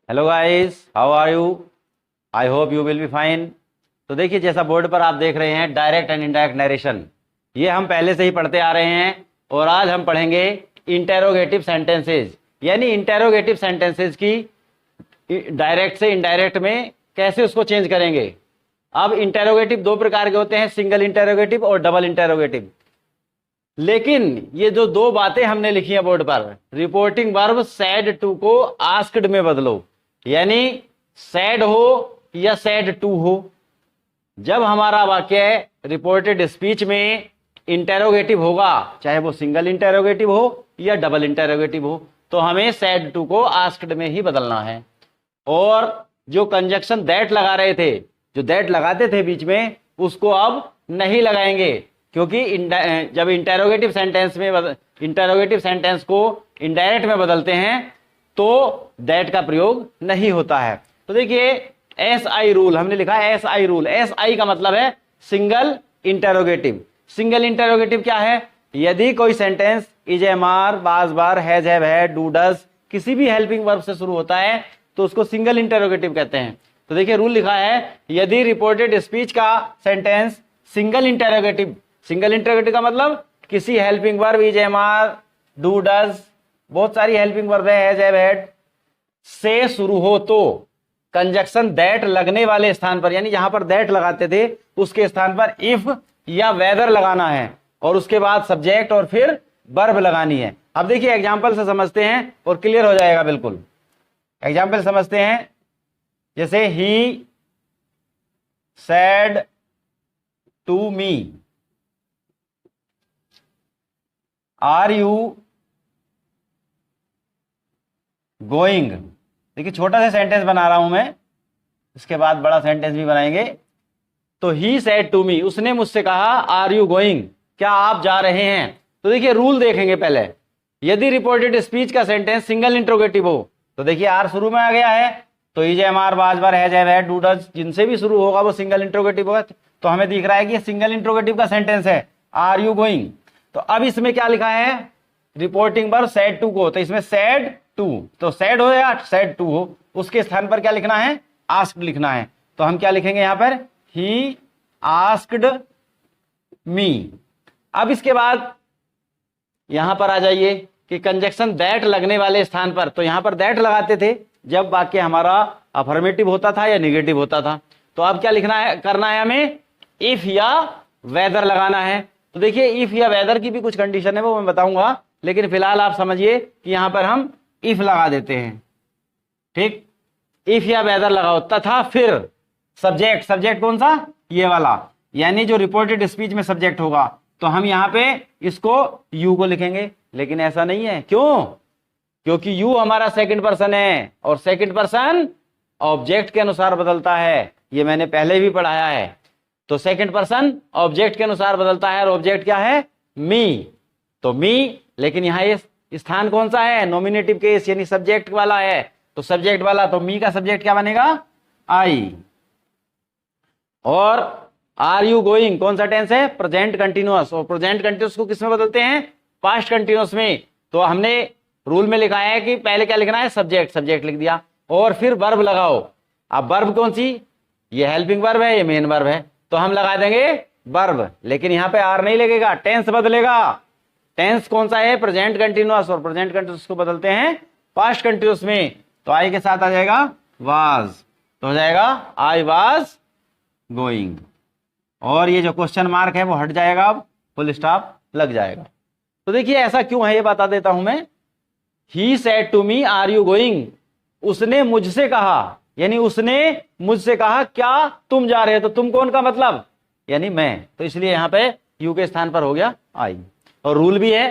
Hello guys, how are you? I hope you will be fine. तो देखिए, जैसा board पर आप देख रहे हैं, डायरेक्ट एंड इनडायरेक्ट नरेशन, ये हम पहले से ही पढ़ते आ रहे हैं। और आज हम पढ़ेंगे इंटेरोगेटिव सेंटेंसेज, यानी इंटेरोगेटिव सेंटेंसेज की डायरेक्ट से इनडायरेक्ट में कैसे उसको चेंज करेंगे। अब इंटेरोगेटिव दो प्रकार के होते हैं, सिंगल इंटेरोगेटिव और डबल इंटेरोगेटिव। लेकिन ये जो दो बातें हमने लिखी है बोर्ड पर, रिपोर्टिंग वर्ब सैड टू को आस्क्ड में बदलो, यानी सैड हो या सैड टू हो। जब हमारा वाक्य रिपोर्टेड स्पीच में इंटेरोगेटिव होगा, चाहे वो सिंगल इंटेरोगेटिव हो या डबल इंटेरोगेटिव हो, तो हमें सैड टू को आस्क्ड में ही बदलना है। और जो कंजक्शन दैट लगा रहे थे, जो दैट लगाते थे बीच में, उसको अब नहीं लगाएंगे, क्योंकि जब इंटेरोगेटिव सेंटेंस को इनडायरेक्ट में बदलते हैं तो दैट का प्रयोग नहीं होता है। तो देखिए, एस आई रूल हमने लिखा है, S I rule. S I का मतलब है सिंगल इंटेरोगेटिव। सिंगल इंटेरोगेटिव क्या है? यदि कोई sentence is am are, was were, has have had, do does, किसी भी हेल्पिंग वर्ब से शुरू होता है तो उसको सिंगल इंटेरोगेटिव कहते हैं। तो देखिए, रूल लिखा है, यदि रिपोर्टेड स्पीच का sentence single interrogative, single interrogative का मतलब किसी helping verb is am are, do does, बहुत सारी हेल्पिंग वर्ब है, हैज हैव हैड से शुरू हो, तो कंजक्शन दैट लगने वाले स्थान पर, यानी जहां पर दैट लगाते थे उसके स्थान पर इफ या वेदर लगाना है, और उसके बाद सब्जेक्ट और फिर वर्ब लगानी है। अब देखिए, एग्जाम्पल से समझते हैं और क्लियर हो जाएगा बिल्कुल। एग्जाम्पल समझते हैं, जैसे he said to me, are you going. देखिए, छोटा सा सेंटेंस बना रहा हूं मैं, इसके बाद बड़ा सेंटेंस भी बनाएंगे। तो ही सेड टू मी, उसने मुझसे कहा, आर यू गोइंग, क्या आप जा रहे हैं? तो देखिए, रूल देखेंगे पहले। यदि रिपोर्टेड स्पीच का सेंटेंस सिंगल इंट्रोगेटिव हो, तो देखिए आर शुरू में आ गया है, तो is am are, was were, has have had, do does, जिनसे भी शुरू होगा वो सिंगल इंट्रोगेटिव होगा। तो हमें दिख रहा है कि ये सिंगल इंट्रोगेटिव का सेंटेंस है, आर यू गोइंग। तो अब इसमें क्या लिखा है? रिपोर्टिंग वर्ब सैड टू को, तो इसमें सैड टू, तो सैड हो या सैड टू हो, उसके स्थान पर क्या लिखना है? आस्क्ड लिखना है। तो हम क्या लिखेंगे यहां पर? ही आस्क्ड मी। अब इसके बाद यहां पर आ जाइए कि कंजक्शन दैट लगने वाले स्थान पर, तो यहां पर दैट लगाते थे जब वाक्य हमारा अफर्मेटिव होता था या निगेटिव होता था। तो अब क्या लिखना है, करना है हमें? इफ या वेदर लगाना है। तो देखिए, इफ या वेदर की भी कुछ कंडीशन है, वो मैं बताऊंगा, लेकिन फिलहाल आप समझिए कि यहां पर हम इफ लगा देते हैं। ठीक, इफ या वेदर लगाओ, तथा फिर सब्जेक्ट। सब्जेक्ट कौन सा? ये वाला, यानी जो रिपोर्टेड स्पीच में सब्जेक्ट होगा। तो हम यहां पे इसको यू को लिखेंगे, लेकिन ऐसा नहीं है। क्यों? क्योंकि यू हमारा सेकंड पर्सन है, और सेकंड पर्सन ऑब्जेक्ट के अनुसार बदलता है, ये मैंने पहले भी पढ़ाया है। तो सेकंड पर्सन ऑब्जेक्ट के अनुसार बदलता है, और ऑब्जेक्ट क्या है? मी। तो मी, लेकिन यहां ये स्थान कौन सा है? नॉमिनेटिव केस, यानी सब्जेक्ट वाला है। तो सब्जेक्ट वाला, तो मी का सब्जेक्ट क्या बनेगा? आई। और आर यू गोइंग कौन सा टेंस है? प्रेजेंट कंटिन्यूअस, और प्रेजेंट कंटिन्यूअस को किसमें बदलते हैं? पास्ट कंटिन्यूअस में। तो हमने रूल में लिखा है कि पहले क्या लिखना है? सब्जेक्ट, सब्जेक्ट लिख दिया, और फिर वर्ब लगाओ। अब वर्ब कौन सी? ये हेल्पिंग वर्ब है, ये मेन वर्ब है, तो हम लगा देंगे वर्ब, लेकिन यहां पे आर नहीं लगेगा, टेंस बदलेगा। टेंस कौन सा है? प्रेजेंट कंटिन्यूअस, और प्रेजेंट कंटिन्यूअस को बदलते हैं पास्ट कंटिन्यूअस में। तो आई के साथ आ जाएगा वाज, तो हो जाएगा आई वाज गोइंग, और ये जो क्वेश्चन मार्क है वो हट जाएगा, अब फुल स्टॉप लग जाएगा। तो देखिए, ऐसा क्यों है ये बता देता हूं मैं। He said to me, are you going, उसने मुझसे कहा, यानी उसने मुझसे कहा, क्या तुम जा रहे हो? तो तुम कौन का मतलब? यानी मैं, तो इसलिए यहां पे यू के स्थान पर हो गया आई। और रूल भी है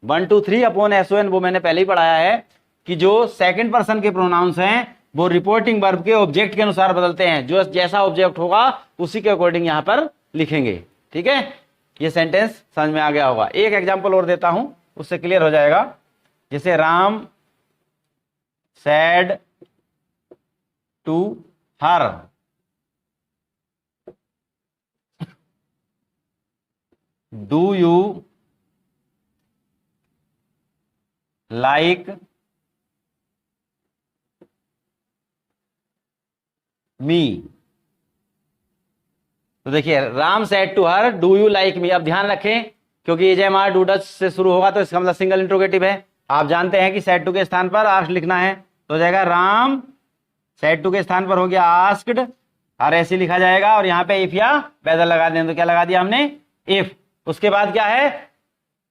1 2 3 अपॉन SON, वो मैंने पहले ही पढ़ाया है कि जो सेकंड पर्सन के प्रोनाउंस हैं वो रिपोर्टिंग वर्ब के ऑब्जेक्ट के अनुसार बदलते हैं। जो जैसा ऑब्जेक्ट होगा उसी के अकॉर्डिंग यहां पर लिखेंगे। ठीक है, ये सेंटेंस समझ में आ गया होगा। एक एग्जांपल और देता हूं, उससे क्लियर हो जाएगा। जैसे Ram said to her, do you like me. तो देखिए Ram said to her do you like me. अब ध्यान रखें क्योंकि ये जयमार डू डच से शुरू होगा तो इसका मतलब सिंगल इंट्रोगेटिव है। आप जानते हैं कि सेड टू के स्थान पर आस्क्ड लिखना है, तो हो जाएगा राम सेड टू के स्थान पर हो गया आस्क्ड, और ऐसे लिखा जाएगा। और यहाँ पे इफ या वेदर लगा दें तो क्या लगा दिया हमने, इफ। उसके बाद क्या है,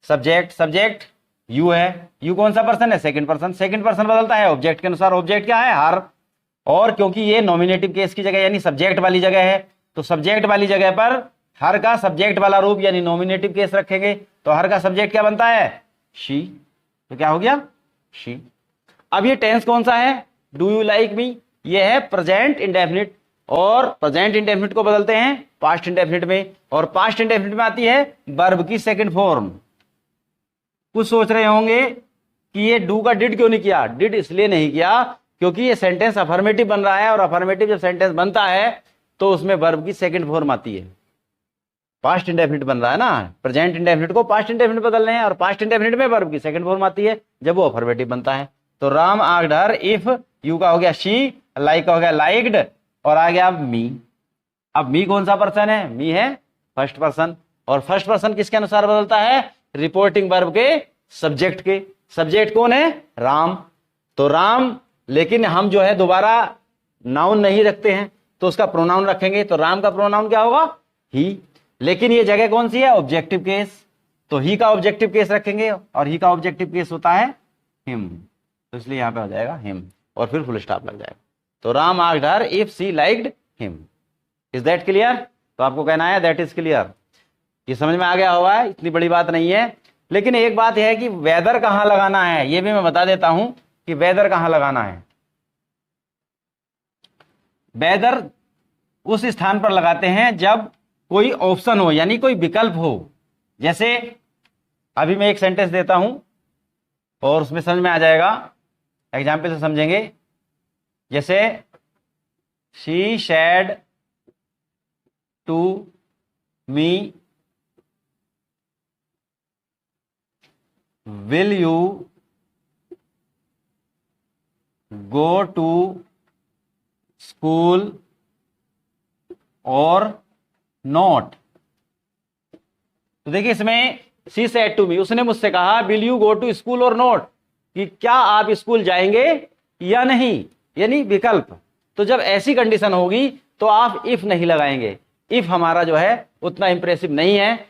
सब्जेक्ट। सब्जेक्ट यू है, यू कौन सा पर्सन है, सेकंड पर्सन। सेकंड पर्सन बदलता है ऑब्जेक्ट के अनुसार, ऑब्जेक्ट क्या है, हर। और क्योंकि ये नॉमिनेटिव केस की जगह यानी सब्जेक्ट वाली जगह है, तो सब्जेक्ट वाली जगह पर हर का सब्जेक्ट वाला रूप यानी नॉमिनेटिव केस रखेंगे, तो हर का सब्जेक्ट क्या बनता है, शी। तो क्या हो गया, शी। अब ये टेंस कौन सा है, डू यू लाइक मी, ये है प्रेजेंट इंडेफिनिट। और प्रेजेंट इंडेफिनिट को बदलते हैं पास्ट इंडेफिनिट में, और पास्ट इंडेफिनिट में आती है वर्ब की सेकंड फॉर्म। कुछ सोच रहे होंगे कि ये डू का डिड क्यों नहीं किया। डिड इसलिए नहीं किया क्योंकि ये सेंटेंस अफर्मेटिव बन रहा है, और अफर्मेटिव जब सेंटेंस बनता है तो उसमें वर्ब की सेकंड फॉर्म आती है। पास्ट इंडेफिनिट बन रहा है ना, प्रेजेंट इंडेफिनिट को पास्ट इंडेफिनिट बदल रहे हैं, और पास्ट इंडेफिनिट में वर्ब की सेकंड फॉर्म आती है जब वो अफर्मेटिव बनता है। तो Ram asked her if, you का हो गया शी, लाइक का हो गया लाइक्ड, और आ गया मी। अब मी कौन सा पर्सन है, मी है फर्स्ट पर्सन। और फर्स्ट पर्सन किसके अनुसार बदलता है, रिपोर्टिंग वर्ब के सब्जेक्ट के। सब्जेक्ट कौन है, राम। तो राम, लेकिन हम जो है दोबारा नाउन नहीं रखते हैं तो उसका प्रोनाउन रखेंगे, तो राम का प्रोनाउन क्या होगा, ही। लेकिन ये जगह कौन सी है, ऑब्जेक्टिव केस, तो ही का ऑब्जेक्टिव केस रखेंगे, और ही का ऑब्जेक्टिव केस होता है हिम, तो इसलिए यहां पे हो जाएगा हिम, और फिर फुल स्टॉप लग जाएगा। तो Ram asked her if she liked him. Is that clear. तो आपको कहना है दैट इज क्लियर। ये समझ में आ गया होगा, इतनी बड़ी बात नहीं है। लेकिन एक बात यह है कि वेदर कहां लगाना है, ये भी मैं बता देता हूं कि वेदर कहां लगाना है। वेदर उस स्थान पर लगाते हैं जब कोई ऑप्शन हो, यानी कोई विकल्प हो। जैसे अभी मैं एक सेंटेंस देता हूं और उसमें समझ में आ जाएगा, एग्जाम्पल से समझेंगे। जैसे she said to me will you go to school or not. तो देखिए इसमें शी सेड टू मी, उसने मुझसे कहा will you go to school or not, कि क्या आप स्कूल जाएंगे या नहीं, यानी विकल्प। तो जब ऐसी कंडीशन होगी तो आप इफ नहीं लगाएंगे। इफ हमारा जो है उतना इंप्रेसिव नहीं है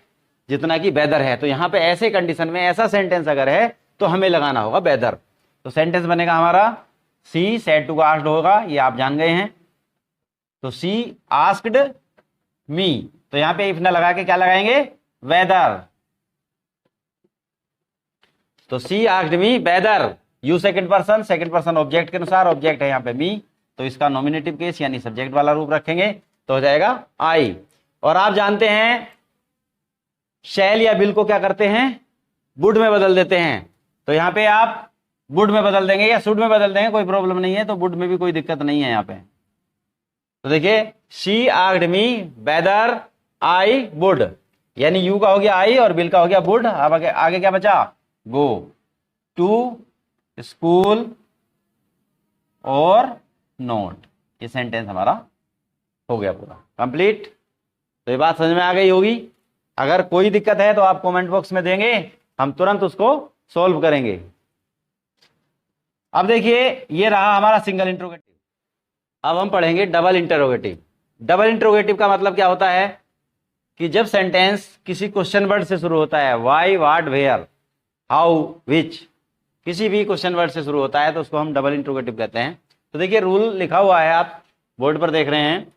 जितना कि वेदर है। तो यहां पे ऐसे कंडीशन में ऐसा सेंटेंस अगर है तो हमें लगाना होगा वेदर। तो सेंटेंस बनेगा हमारा सी सेड टू का आस्क्ड होगा, ये आप जान गए हैं। तो सी आस्क्ड मी, तो यहां पे इफ ना लगा के क्या लगाएंगे, वेदर। तो she asked me whether, you second person object के अनुसार, ऑब्जेक्ट है यहाँ पे मी, तो इसका नॉमिनेटिव केस यानी सब्जेक्ट वाला रूप रखेंगे, तो हो जाएगा आई। और आप जानते हैं शैल या बिल को क्या करते हैं, वुड में बदल देते हैं। तो यहाँ पे आप वुड में बदल देंगे या शुड में बदल देंगे, कोई प्रॉब्लम नहीं है। तो वुड में भी कोई दिक्कत नहीं है यहाँ पे। तो देखिए she asked me whether I would, यानी यू का हो गया आई और बिल का हो गया वुड। अब आगे क्या बचा, गो टू स्कूल और नॉट। ये सेंटेंस हमारा हो गया पूरा कंप्लीट। तो ये बात समझ में आ गई होगी। अगर कोई दिक्कत है तो आप कमेंट बॉक्स में देंगे, हम तुरंत उसको सॉल्व करेंगे। अब देखिए ये रहा हमारा सिंगल इंट्रोगेटिव। अब हम पढ़ेंगे डबल इंटरोगेटिव। डबल इंट्रोगेटिव का मतलब क्या होता है कि जब सेंटेंस किसी क्वेश्चन वर्ड से शुरू होता है, why what where how which, किसी भी क्वेश्चन वर्ड से शुरू होता है तो उसको हम डबल इंट्रोगेटिव कहते हैं। तो देखिए रूल लिखा हुआ है, आप बोर्ड पर देख रहे हैं।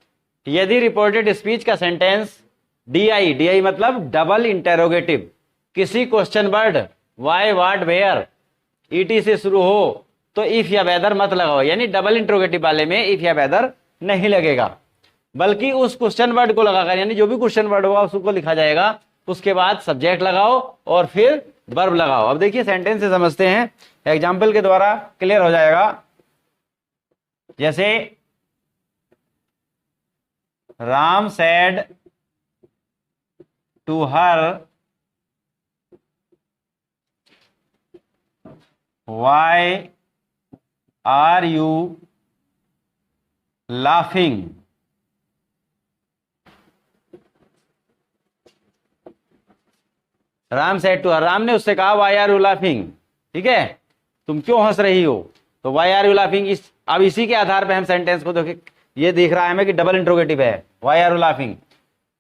यदि रिपोर्टेड स्पीच का सेंटेंस DI, DI मतलब डबल इंटरोगेटिव, किसी question word why what where ET से शुरू हो तो इफ या वेदर मत लगाओ, यानी डबल इंट्रोगेटिव वाले में इफ या वेदर नहीं लगेगा, बल्कि उस क्वेश्चन वर्ड को लगाकर, यानी जो भी क्वेश्चन वर्ड होगा उसको लिखा जाएगा, उसके बाद सब्जेक्ट लगाओ और फिर वर्ब लगाओ। अब देखिए सेंटेंस से समझते हैं, एग्जाम्पल के द्वारा क्लियर हो जाएगा। जैसे Ram said to her why are you laughing. Ram said to her, Ram ने उससे कहा वाई आर यू लाफिंग, ठीक है, तुम क्यों हंस रही हो, तो वाई आर यू लाफिंग। अब इसी के आधार पे हम सेंटेंस को देखें, ये दिख रहा है हमें कि डबल इंट्रोगेटिव है, वाई आर यू लाफिंग।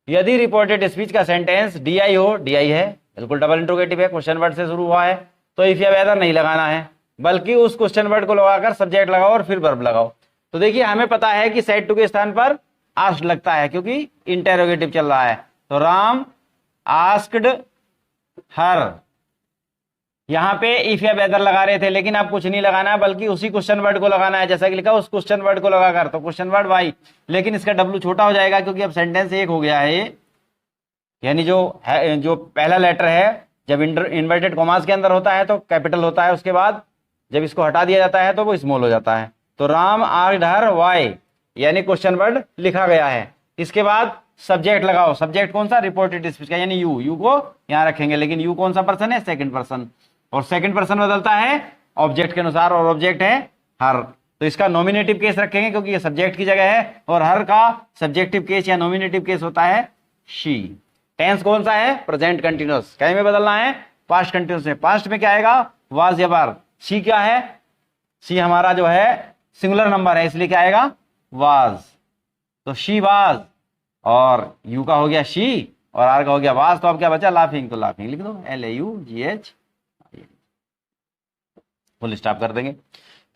यदि रिपोर्टेड स्पीच का सेंटेंस DI हो, DI है बिल्कुल डबल इंट्रोगेटिव है, क्वेश्चन वर्ड से शुरू हुआ है, तो इफ या वेदर नहीं लगाना है, बल्कि उस क्वेश्चन वर्ड को लगाकर सब्जेक्ट लगाओ और फिर वर्ब लगाओ। तो देखिए हमें पता है कि सेड टू के स्थान पर आस्क्ड लगता है क्योंकि इंटेरोगेटिव चल रहा है, तो राम आस्क्ड हर। यहां पे इफ या वेदर लगा रहे थे, लेकिन अब कुछ नहीं लगाना है, बल्कि उसी क्वेश्चन वर्ड को लगाना है, जैसा कि लिखा उस क्वेश्चन वर्ड को लगाकर, तो क्वेश्चन वर्ड वाई, लेकिन इसका W छोटा हो जाएगा क्योंकि अब सेंटेंस एक हो गया है, यानी जो पहला लेटर है जब इन्वर्टेड कॉमास के अंदर होता है तो कैपिटल होता है, उसके बाद जब इसको हटा दिया जाता है तो वो स्मॉल हो जाता है। तो राम आस्क्ड हर वाई, यानी क्वेश्चन वर्ड लिखा गया है। इसके बाद सब्जेक्ट लगाओ, सब्जेक्ट कौन सा, रिपोर्टेड स्पीच का, यानी यू को यहां रखेंगे, लेकिन यू कौन सा पर्सन है, सेकंड पर्सन, और सेकंड पर्सन बदलता है ऑब्जेक्ट के अनुसार, और ऑब्जेक्ट है हर, तो इसका नॉमिनेटिव केस रखेंगे क्योंकि ये सब्जेक्ट की जगह है, और हर का सब्जेक्टिव केस या नॉमिनेटिव केस होता है शी। टेंस कौन सा है, प्रेजेंट कंटिन्यूअस, क्या में बदलना है, पास्ट कंटिन्यूअस में। पास्ट में क्या आएगा, वाज या वर। शी क्या है, शी हमारा जो है सिंगुलर नंबर है, इसलिए क्या आएगा, वाज, तो शी वाज, और यू का हो गया शी और आर का हो गया वाज, तो अब क्या बचा, लाफिंग, तो लाफिंग लिख दो, LAUGH, फुल स्टॉप कर देंगे।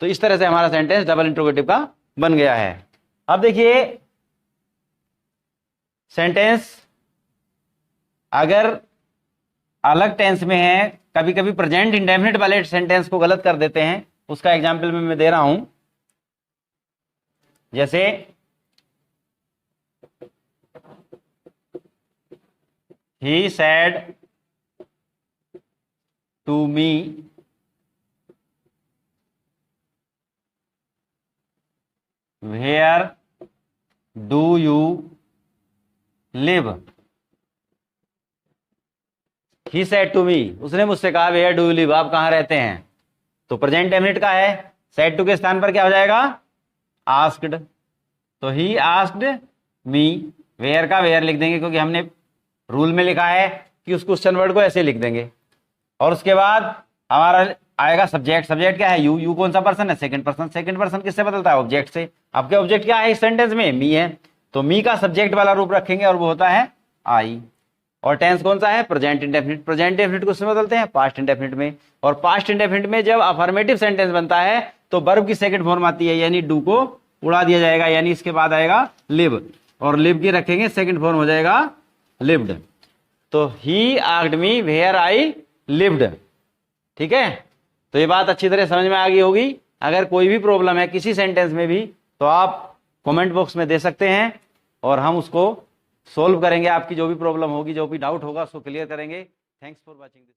तो इस तरह से हमारा सेंटेंस डबल इंट्रोगेटिव का बन गया है। अब देखिए सेंटेंस अगर अलग टेंस में है, कभी कभी प्रेजेंट इंडेफिनिट वाले सेंटेंस को गलत कर देते हैं, उसका एग्जाम्पल मैं दे रहा हूं। जैसे he said to me where do you live. He said to me, उसने मुझसे कहा वेयर डू यू लिव, आप कहां रहते हैं, तो प्रेजेंट इंडेफिनिट का है, सेड टू के स्थान पर क्या हो जाएगा, आस्क्ड, तो ही आस्क्ड मी, वेयर का वेयर लिख देंगे क्योंकि हमने रूल में लिखा है कि उस क्वेश्चन वर्ड को ऐसे लिख देंगे, और उसके बाद हमारा आएगा सब्जेक्ट, सब्जेक्ट क्या है, यू कौन सा पर्सन है, सेकंड पर्सन, सेकंड पर्सन किससे बदलता है, ऑब्जेक्ट से। आपके ऑब्जेक्ट क्या है इस सेंटेंस में, मी है, तो मी का सब्जेक्ट वाला रूप रखेंगे और वो होता है आई। और टेंस कौन सा है, प्रेजेंट इंडेफिनिट, प्रेजेंट इंडेफिनिट को उसमें बदलते हैं पास्ट इंडेफिनिट में, और पास्ट इंडेफिनिट में जब अफर्मेटिव सेंटेंस बनता है तो वर्ब की सेकंड फॉर्म आती है, यानी डू को उड़ा दिया जाएगा, यानी इसके बाद आएगा लिव, और लिव की रखेंगे सेकंड फॉर्म हो जाएगा लिव्ड। तो he asked me where I lived, ठीक है। तो ये बात अच्छी तरह समझ में आ गई होगी। अगर कोई भी प्रॉब्लम है किसी सेंटेंस में भी तो आप कमेंट बॉक्स में दे सकते हैं और हम उसको सोल्व करेंगे, आपकी जो भी प्रॉब्लम होगी, जो भी डाउट होगा उसको क्लियर करेंगे। Thanks for watching this.